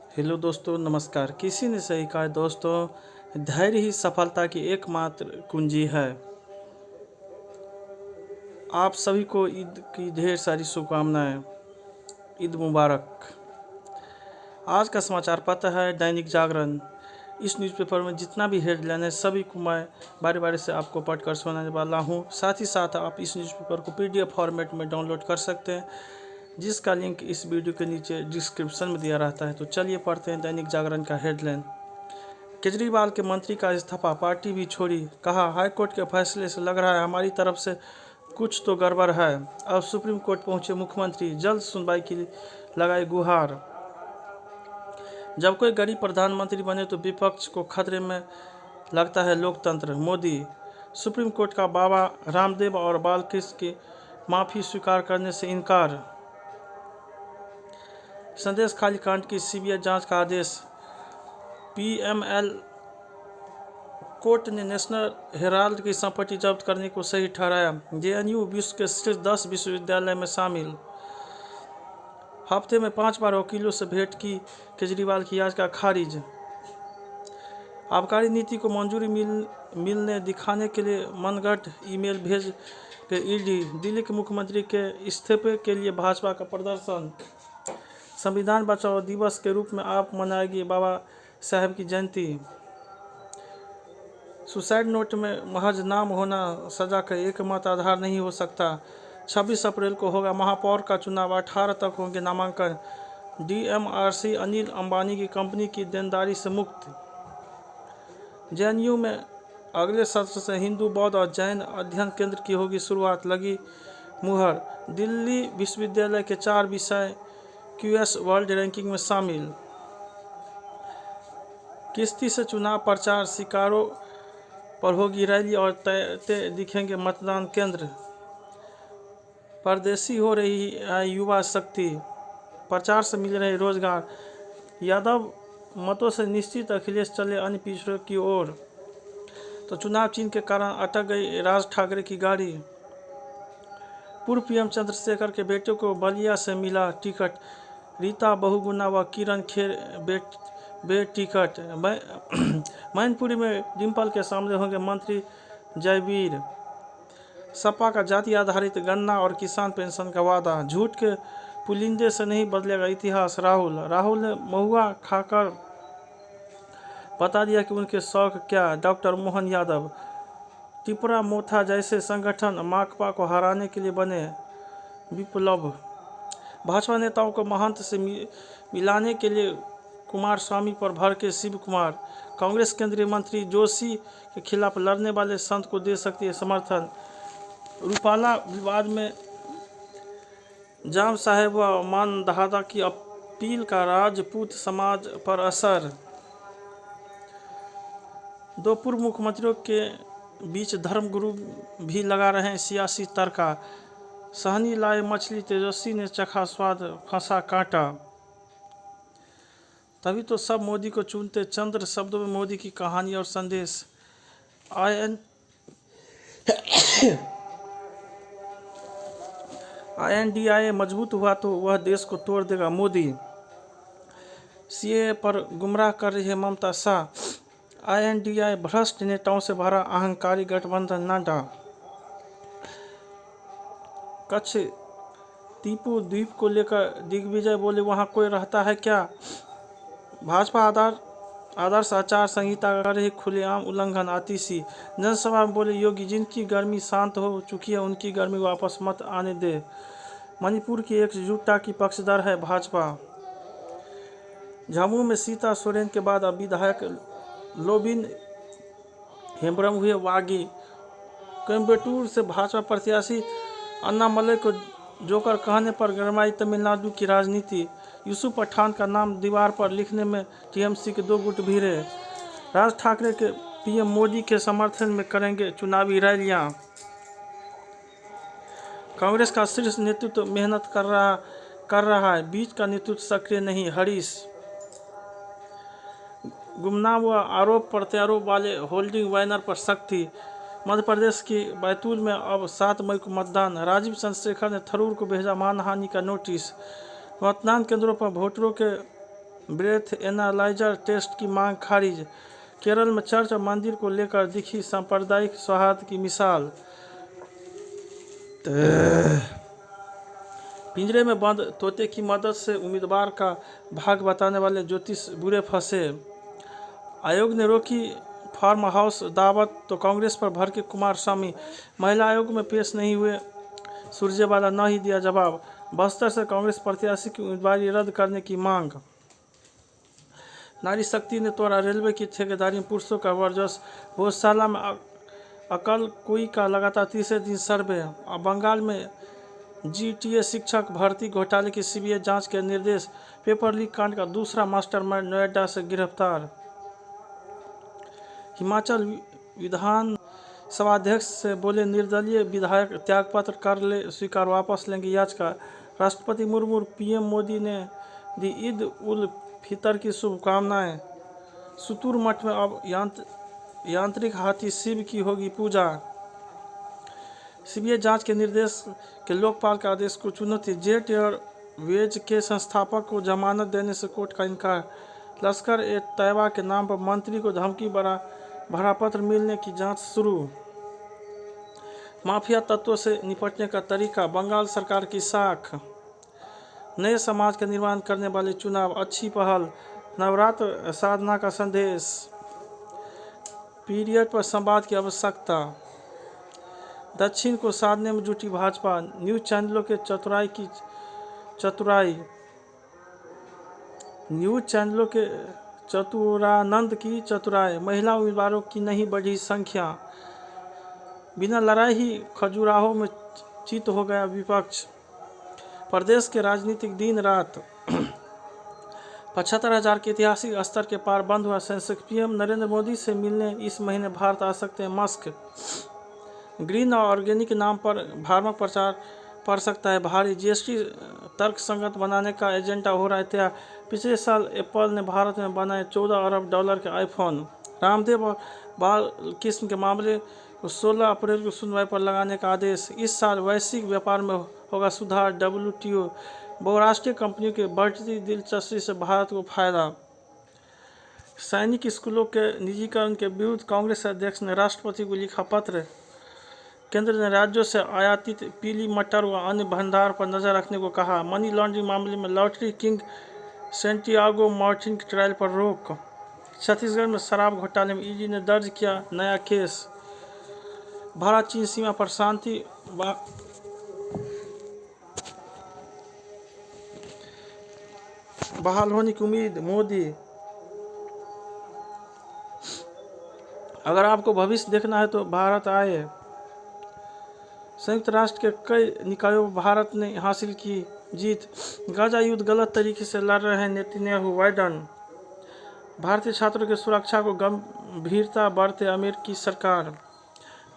Hello दोस्तों, नमस्कार। किसी ने सही कहा है दोस्तों, धैर्य ही सफलता की एकमात्र कुंजी है। आप सभी को ईद की ढेर सारी शुभकामनाएं। ईद मुबारक। आज का समाचार पत्र है दैनिक जागरण। इस न्यूज़पेपर में जितना भी हेडलाइन है सभी को मैं बारी बारी से आपको पढ़कर सुनाने वाला हूं। साथ ही साथ आप इस न्यूज़पेपर को PDF फॉर्मेट में डाउनलोड कर सकते हैं, जिसका लिंक इस वीडियो के नीचे डिस्क्रिप्शन में दिया रहता है। तो चलिए पढ़ते हैं दैनिक जागरण का हेडलाइन। केजरीवाल के मंत्री का इस्तीफा, पार्टी भी छोड़ी। कहा, हाईकोर्ट के फैसले से लग रहा है हमारी तरफ से कुछ तो गड़बड़ है। अब सुप्रीम कोर्ट पहुंचे मुख्यमंत्री, जल्द सुनवाई की लगाई गुहार। जब कोई गरीब प्रधानमंत्री बने तो विपक्ष को खतरे में लगता है लोकतंत्र। मोदी। सुप्रीम कोर्ट का बाबा रामदेव और बालकृष्ण की माफी स्वीकार करने से इनकार। संदेश खाली कांड की CBI जांच का आदेश। PML कोर्ट ने नेशनल हेराल्ड की संपत्ति जब्त करने को सही ठहराया। JNU विश्व के शीर्ष 10 विश्वविद्यालय में शामिल। हफ्ते में 5 बार वकीलों से भेंट की, केजरीवाल की याचिका खारिज। आबकारी नीति को मंजूरी मिलने दिखाने के लिए मनगढ़ ईमेल भेज के ED। दिल्ली के मुख्यमंत्री के इस्तीफे के लिए भाजपा का प्रदर्शन। संविधान बचाओ दिवस के रूप में आप मनाएगी बाबा साहेब की जयंती। सुसाइड नोट में महज नाम होना सजा का एकमात्र आधार नहीं हो सकता। 26 अप्रैल को होगा महापौर का चुनाव, 18 तक होंगे नामांकन। DMRC अनिल अंबानी की कंपनी की देनदारी से मुक्त। JNU में अगले सत्र से हिंदू, बौद्ध और जैन अध्ययन केंद्र की होगी शुरुआत, लगी मुहर। दिल्ली विश्वविद्यालय के 4 विषय QS वर्ल्ड रैंकिंग में शामिल। किश्ती से चुनाव प्रचार, शिकारों पर होगी रैली और तय दिखेंगे मतदान केंद्र। परदेसी हो रही है युवा शक्ति, प्रचार से मिल रहे रोजगार। यादव मतों से निश्चित, अखिलेश चले अन्य पिछड़ों की ओर। तो चुनाव चिन्ह के कारण अटक गई राज ठाकरे की गाड़ी। पूर्व PM चंद्रशेखर के बेटे को बलिया से मिला टिकट। रीता बहुगुणा व किरण खेर बेटिकट। मैनपुरी में डिम्पल के सामने होंगे मंत्री जयवीर। सपा का जाति आधारित गन्ना और किसान पेंशन का वादा। झूठ के पुलिंदे से नहीं बदलेगा इतिहास। राहुल ने महुआ खाकर बता दिया कि उनके शौक क्या। डॉक्टर मोहन यादव। त्रिपुरा मोथा जैसे संगठन माकपा को हराने के लिए बने विप्लव। भाजपा नेताओं को महंत से मिलाने के लिए कुमार स्वामी पर भड़के शिव कुमार। कांग्रेस केंद्रीय मंत्री जोशी के खिलाफ लड़ने वाले संत को दे सकती है समर्थन। रूपाला विवाद में जाम साहेब व मानदादा की अपील का राजपूत समाज पर असर। 2 पूर्व मुख्यमंत्रियों के बीच धर्मगुरु भी लगा रहे हैं सियासी तर्का। सहनी लाए मछली, तेजस्वी ने चखा स्वाद, फंसा कांटा। तभी तो सब मोदी को चुनते। चंद्र शब्दों में मोदी की कहानी और संदेश। INDIA मजबूत हुआ तो वह देश को तोड़ देगा, मोदी। CAA पर गुमराह कर रही है ममता शाह। INDIA भ्रष्ट नेताओं से भरा अहंकारी गठबंधन, नड्डा। कच्छ टीपू द्वीप को लेकर दिग्विजय बोले, वहां कोई रहता है क्या। भाजपा आदर्श आचार संहिता का कर रही खुलेआम उल्लंघन, आतिशी। जनसभा में बोले योगी, जिनकी गर्मी शांत हो चुकी है उनकी गर्मी वापस मत आने दे। मणिपुर की एकजुटता की पक्षधर है भाजपा। झामुमो में सीता सोरेन के बाद अब विधायक लोबिन हेम्ब्रम हुए बागी। कोयम्बटूर से भाजपा प्रत्याशी अन्नामलई को जोकर कहने पर गरमाई तमिलनाडु की राजनीति। यूसुफ पठान का नाम दीवार पर लिखने में TMC के 2 गुट भिड़े। राज ठाकरे के PM मोदी के समर्थन में करेंगे चुनावी रैलियां। कांग्रेस का शीर्ष नेतृत्व मेहनत कर रहा है, बीच का नेतृत्व सक्रिय नहीं, हरीश। गुमनाम व आरोप प्रत्यारोप वाले होल्डिंग बैनर पर सख्ती। मध्य प्रदेश की बैतूल में अब 7 मई को मतदान। राजीव चंद्रशेखर ने थरूर को भेजा मानहानि का नोटिस। मतदान केंद्रों पर वोटरों के ब्रेथ एनालाइजर टेस्ट की मांग खारिज। केरल में चर्च और मंदिर को लेकर दिखी सांप्रदायिक सौहार्द की मिसाल। पिंजरे में बंद तोते की मदद से उम्मीदवार का भाग बताने वाले ज्योतिष बुरे फंसे। आयोग ने रोकी फार्म हाउस दावत तो कांग्रेस पर भड़के कुमारस्वामी। महिला आयोग में पेश नहीं हुए सुरजेवाला, न ही दिया जवाब। बस्तर से कांग्रेस प्रत्याशी की उम्मीदवारी रद्द करने की मांग। नारी शक्ति ने तोड़ा रेलवे की ठेकेदारी में पुरुषों का वर्चस्व। भोजशाला में अकलकोई का लगातार तीसरे दिन सर्वे। बंगाल में जीटीए शिक्षक भर्ती घोटाले की सीबीआई जांच के निर्देश। पेपर लीक कांड का दूसरा मास्टरमाइंड नोएडा से गिरफ्तार। हिमाचल विधान सभाध्यक्ष से बोले निर्दलीय विधायक त्यागपत्र कर ले स्वीकार, वापस लेंगे याचिका। राष्ट्रपति मुर्मू पीएम मोदी ने दी ईद उल फितर की शुभकामनाएं। सुतूर मठ में अब यांत्रिक हाथी शिव की होगी पूजा। सीबीआई जांच के निर्देश के लोकपाल के आदेश को चुनौती। जेट एयरवेज के संस्थापक को जमानत देने से कोर्ट का इनकार। लश्कर ए तैयबा के नाम पर मंत्री को धमकी भरा पत्र मिलने की जांच शुरू। माफिया तत्वों से निपटने का तरीका, बंगाल सरकार की साख। नए समाज का निर्माण करने वाले चुनाव, अच्छी पहल। नवरात्र साधना का संदेश। पीरियड पर संवाद की आवश्यकता। दक्षिण को साधने में जुटी भाजपा। न्यूज चैनलों के चतुरानंद की चतुराई। महिला उम्मीदवारों की नहीं बढ़ी संख्या। बिना लड़ाई ही खजुराहो में चित हो गया विपक्ष। प्रदेश के राजनीतिक दिन रात। 75,000 के ऐतिहासिक स्तर के पार बंद हुआ सेंसेक्स। पीएम नरेंद्र मोदी से मिलने इस महीने भारत आ सकते हैं मस्क। ग्रीन और ऑर्गेनिक नाम पर भ्रामक प्रचार पड़ सकता है भारी। जीएसटी तर्कसंगत बनाने का एजेंडा हो रहा है तैयार। पिछले साल एप्पल ने भारत में बनाए $14 अरब के आईफोन। रामदेव और बालकृष्ण के मामले को 16 अप्रैल को सुनवाई पर लगाने का आदेश। इस साल वैश्विक व्यापार में होगा सुधार। WTO। बहुराष्ट्रीय कंपनियों की बढ़ती दिलचस्पी से भारत को फायदा। सैनिक स्कूलों के निजीकरण के विरुद्ध कांग्रेस अध्यक्ष ने राष्ट्रपति को लिखा पत्र। केंद्र ने राज्यों से आयातित पीली मटर व अन्य भंडार पर नजर रखने को कहा। मनी लॉन्ड्रिंग मामले में लॉटरी किंग सेंटियागो मार्टिन की ट्रायल पर रोक। छत्तीसगढ़ में शराब घोटाले में ईडी ने दर्ज किया नया केस। भारत चीन सीमा पर शांति बहाल होने की उम्मीद। मोदी। अगर आपको भविष्य देखना है तो भारत आए। संयुक्त राष्ट्र के कई निकायों में भारत ने हासिल की जीत। गाजा युद्ध गलत तरीके से लड़ रहे हैं नेतन्याहू। बाइडन। भारतीय छात्रों की सुरक्षा को गंभीरता बरते अमेरिकी सरकार।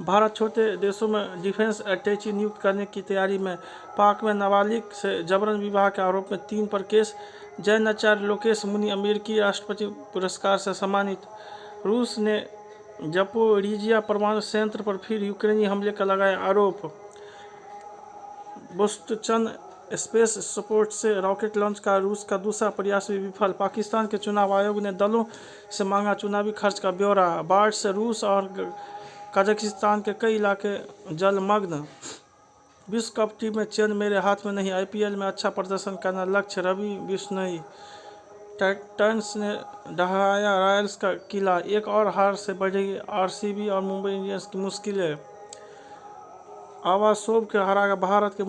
भारत छोटे देशों में डिफेंस अटैची नियुक्त करने की तैयारी में। पाक में नाबालिग से जबरन विवाह के आरोप में 3 पर केस। जैनाचार्य लोकेश मुनि अमेरिकी राष्ट्रपति पुरस्कार से सम्मानित। रूस ने जपोरिजिया परमाणु संयंत्र पर फिर यूक्रेनी हमले का लगाया आरोप। बोस्टन स्पेस सपोर्ट से रॉकेट लॉन्च का रूस का दूसरा प्रयास भी विफल। पाकिस्तान के चुनाव आयोग ने दलों से मांगा चुनावी खर्च का ब्यौरा। बाढ़ से रूस और कजाकिस्तान के कई इलाके जलमग्न। विश्व कप टीम में चेन मेरे हाथ में नहीं। आईपीएल में अच्छा प्रदर्शन करना लक्ष्य। रवि बिश्नोई। टाइटंस ने ढहाया रॉयल्स का किला। एक और हार से बढ़ेगी आरसीबी और मुंबई इंडियंस की मुश्किलें। आवासोव के हराकर भारत के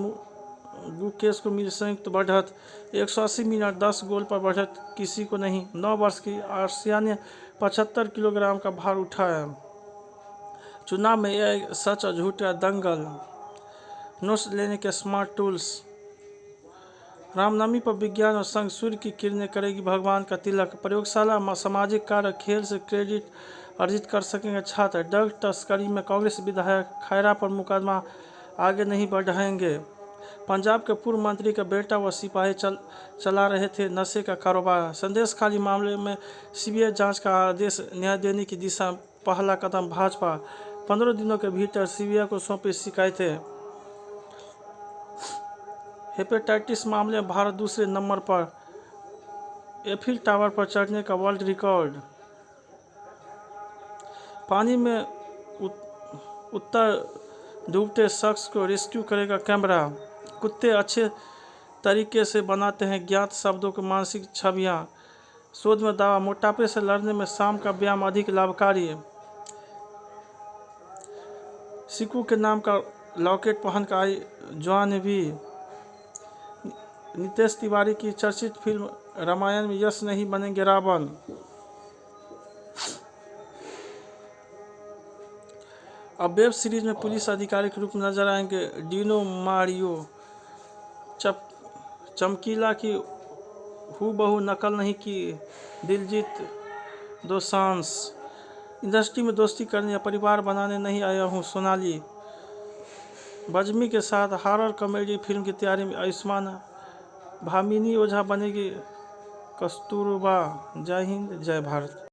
गुकेश को मिली संयुक्त बढ़त। 180 मिनट 10 गोल पर बढ़त किसी को नहीं। 9 वर्ष की आर्सिया ने 75 किलोग्राम का भार उठाया। चुनाव में यह सच और झूठ का दंगल। नोट्स लेने के स्मार्ट टूल्स। रामनवमी पर विज्ञान और संग सूर्य की किरणें करेगी भगवान का तिलक। प्रयोगशाला सामाजिक कार्य खेल से क्रेडिट अर्जित कर सकेंगे छात्र। ड्रग तस्करी में कांग्रेस विधायक खैरा पर मुकदमा आगे नहीं बढ़ाएंगे। पंजाब के पूर्व मंत्री का बेटा व सिपाही चला रहे थे नशे का कारोबार। संदेश खाली मामले में सीबीआई जांच का आदेश न्याय देने की दिशा में पहला कदम भाजपा। 15 दिनों के भीतर सीबीआई को सौंपी शिकायतें। हेपेटाइटिस मामले में भारत दूसरे नंबर पर। एफिल टावर पर चढ़ने का वर्ल्ड रिकॉर्ड। पानी में उत्तर डूबते शख्स को रेस्क्यू करेगा कैमरा। कुत्ते अच्छे तरीके से बनाते हैं ज्ञात शब्दों की मानसिक छवियाँ। शोध में दावा, मोटापे से लड़ने में शाम का व्यायाम अधिक लाभकारी है। सिक्कू के नाम का लॉकेट पहन कर आई जाह्नवी। नितेश तिवारी की चर्चित फिल्म रामायण में यश नहीं बनेंगे रावण। अब वेब सीरीज में पुलिस अधिकारी के रूप में नजर आएंगे डिनो मारियो। चमकीला की हूबहू नकल नहीं की दिलजीत दोसांझ। इंडस्ट्री में दोस्ती करने या परिवार बनाने नहीं आया हूँ सोनाली बज्मी के साथ हॉरर कॉमेडी फिल्म की तैयारी में आयुष्मान। भामिनी ओझा बनेगी कस्तूरबा। जय हिंद, जय भारत।